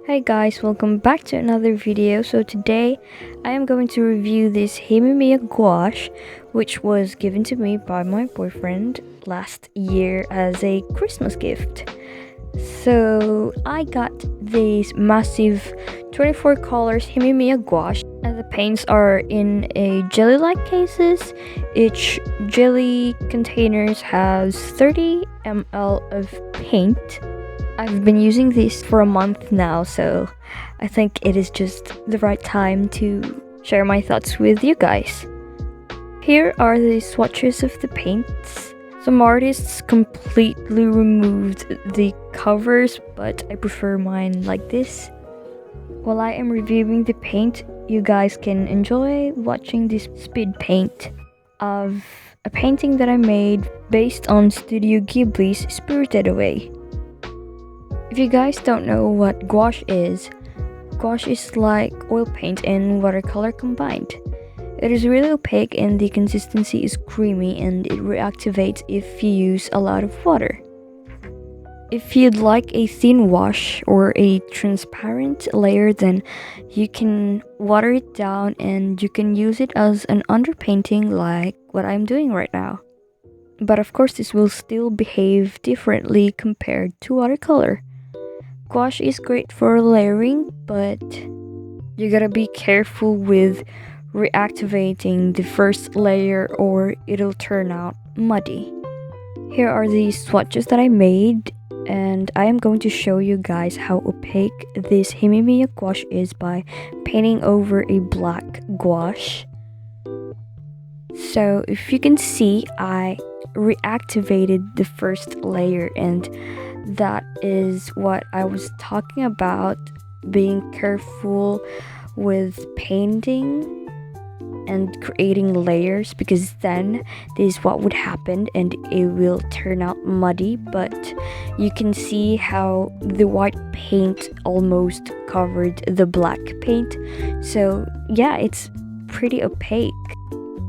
Hey guys, welcome back to another video. So today I am going to review this HIMI MIYA gouache, which was given to me by my boyfriend last year as a Christmas gift. So I got these massive 24 colors HIMI MIYA gouache, and the paints are in a jelly-like cases. Each jelly containers has 30 ml of paint. I've been using this for a month now, so I think it is just the right time to share my thoughts with you guys. Here are the swatches of the paints. Some artists completely removed the covers, but I prefer mine like this. While I am reviewing the paint, you guys can enjoy watching this speed paint of a painting that I made based on Studio Ghibli's Spirited Away. If you guys don't know what gouache is like oil paint and watercolor combined. It is really opaque and the consistency is creamy, and it reactivates if you use a lot of water. If you'd like a thin wash or a transparent layer, then you can water it down and you can use it as an underpainting like what I'm doing right now. But of course this will still behave differently compared to watercolor. Gouache is great for layering, but you gotta be careful with reactivating the first layer or it'll turn out muddy. Here are the swatches that I made, and I am going to show you guys how opaque this HIMI MIYA gouache is by painting over a black gouache. So if you can see, I reactivated the first layer, and that is what I was talking about, being careful with painting and creating layers, because then this is what would happen and it will turn out muddy. But you can see how the white paint almost covered the black paint, so yeah, it's pretty opaque.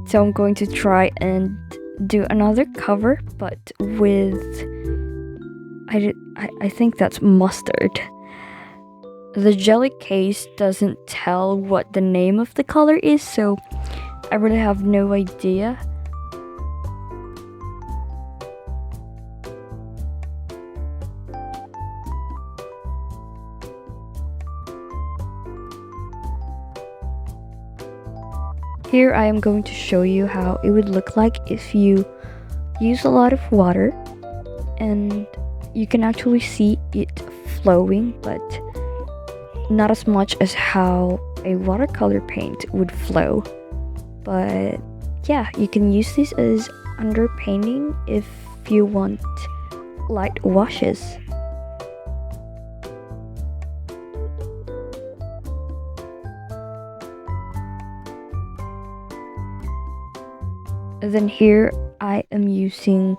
So I'm going to try and do another cover, but with I think that's mustard. The jelly case doesn't tell what the name of the color is, so I really have no idea. Here I am going to show you how it would look like if you use a lot of water, and you can actually see it flowing, but not as much as how a watercolor paint would flow. But yeah, you can use this as underpainting if you want light washes. Then here I am using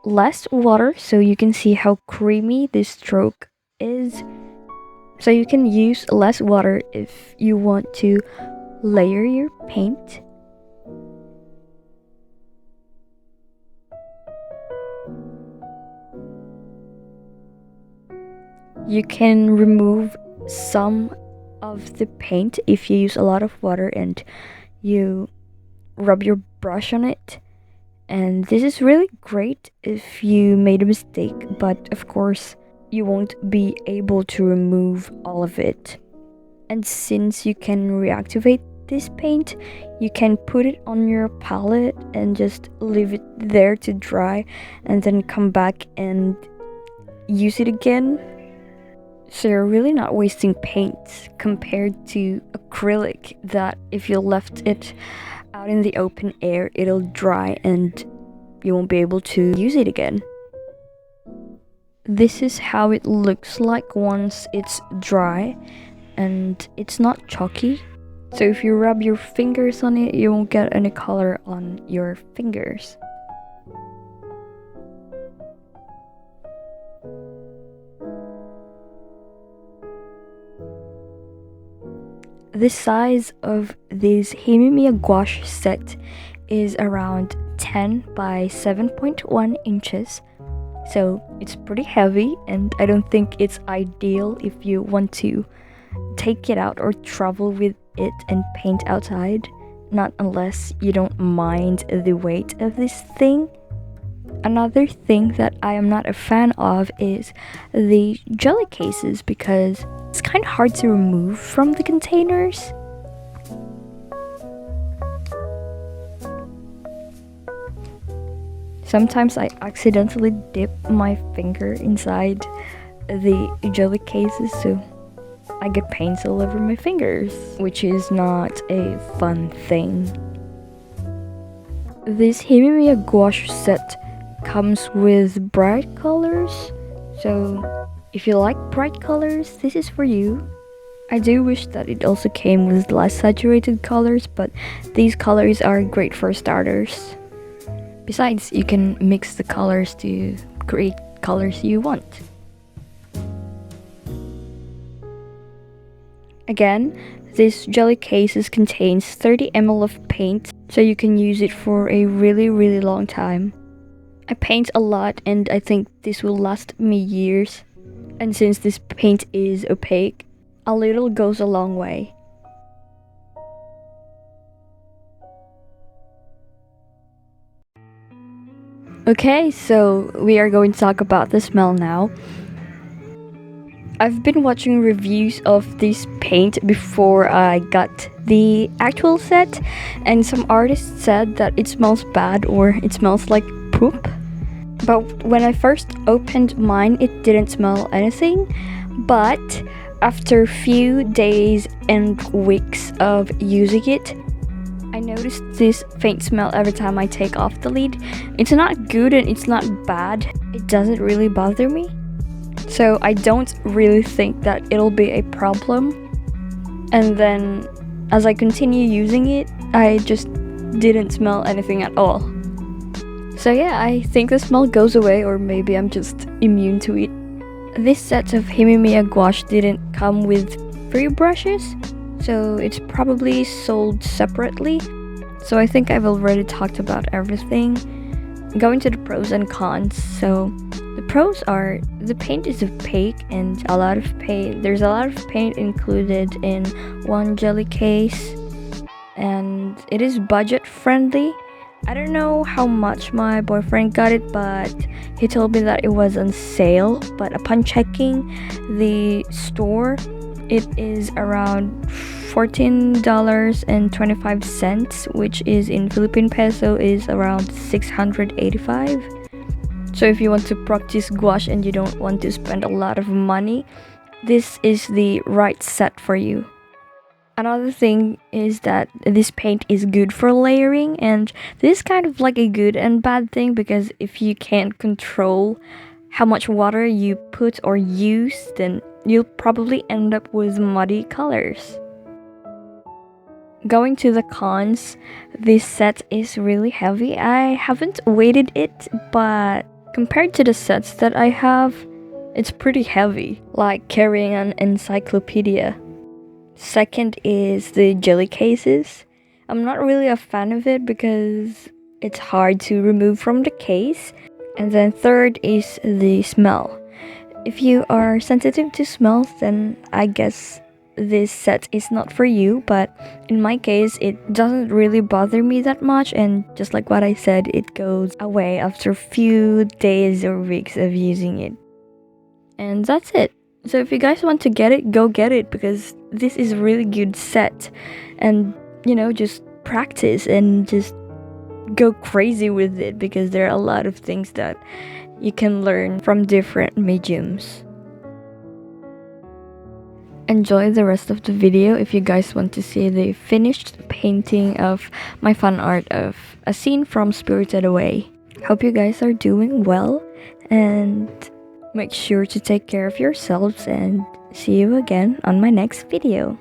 less water, so you can see how creamy this stroke is. So you can use less water if you want to layer your paint. You can remove some of the paint if you use a lot of water and you rub your brush on it. And this is really great if you made a mistake, but of course you won't be able to remove all of it. And since you can reactivate this paint, you can put it on your palette and just leave it there to dry, and then come back and use it again. So you're really not wasting paint compared to acrylic, that if you left it out in the open air, it'll dry and you won't be able to use it again. This is how it looks like once it's dry, and it's not chalky. So if you rub your fingers on it, you won't get any color on your fingers. The size of this HIMI MIYA gouache set is around 10 by 7.1 inches, so it's pretty heavy, and I don't think it's ideal if you want to take it out or travel with it and paint outside, not unless you don't mind the weight of this thing. Another thing that I am not a fan of is the jelly cases, because it's kind of hard to remove from the containers. Sometimes I accidentally dip my finger inside the jelly cases, so I get paints all over my fingers, which is not a fun thing. This HIMI MIYA gouache set comes with bright colors, so if you like bright colors, this is for you. I do wish that it also came with less saturated colors, but these colors are great for starters. Besides, you can mix the colors to create colors you want. Again, this jelly case contains 30 ml of paint, so you can use it for a really long time. I paint a lot, and I think this will last me years. And since this paint is opaque, a little goes a long way. Okay, so we are going to talk about the smell now. I've been watching reviews of this paint before I got the actual set, and some artists said that it smells bad or it smells like poop. But when I first opened mine, it didn't smell anything. But after a few days and weeks of using it, I noticed this faint smell every time I take off the lid. It's not good and it's not bad. It doesn't really bother me. So I don't really think that it'll be a problem. And then as I continue using it, I just didn't smell anything at all. So yeah, I think the smell goes away, or maybe I'm just immune to it. This set of HIMI MIYA gouache didn't come with free brushes, so it's probably sold separately. So I think I've already talked about everything. Going to the pros and cons. So the pros are the paint is opaque and there's a lot of paint included in one jelly case, and it is budget friendly. I don't know how much my boyfriend got it, but he told me that it was on sale. But upon checking the store, it is around $14.25, which is in Philippine peso is around 685. So if you want to practice gouache and you don't want to spend a lot of money, this is the right set for you. Another thing is that this paint is good for layering, and this is kind of like a good and bad thing, because if you can't control how much water you put or use, then you'll probably end up with muddy colors. Going to the cons, this set is really heavy. I haven't weighted it, but compared to the sets that I have, it's pretty heavy, like carrying an encyclopedia. Second is the jelly cases. I'm not really a fan of it because it's hard to remove from the case. And then third is the smell. If you are sensitive to smells, then I guess this set is not for you, but in my case it doesn't really bother me that much, and just like what I said, it goes away after a few days or weeks of using it. And that's it. So if you guys want to get it, go get it, because this is a really good set. And just practice and just go crazy with it, because there are a lot of things that you can learn from different mediums. Enjoy the rest of the video if you guys want to see the finished painting of my fan art of a scene from Spirited Away. Hope you guys are doing well, and make sure to take care of yourselves, and see you again on my next video.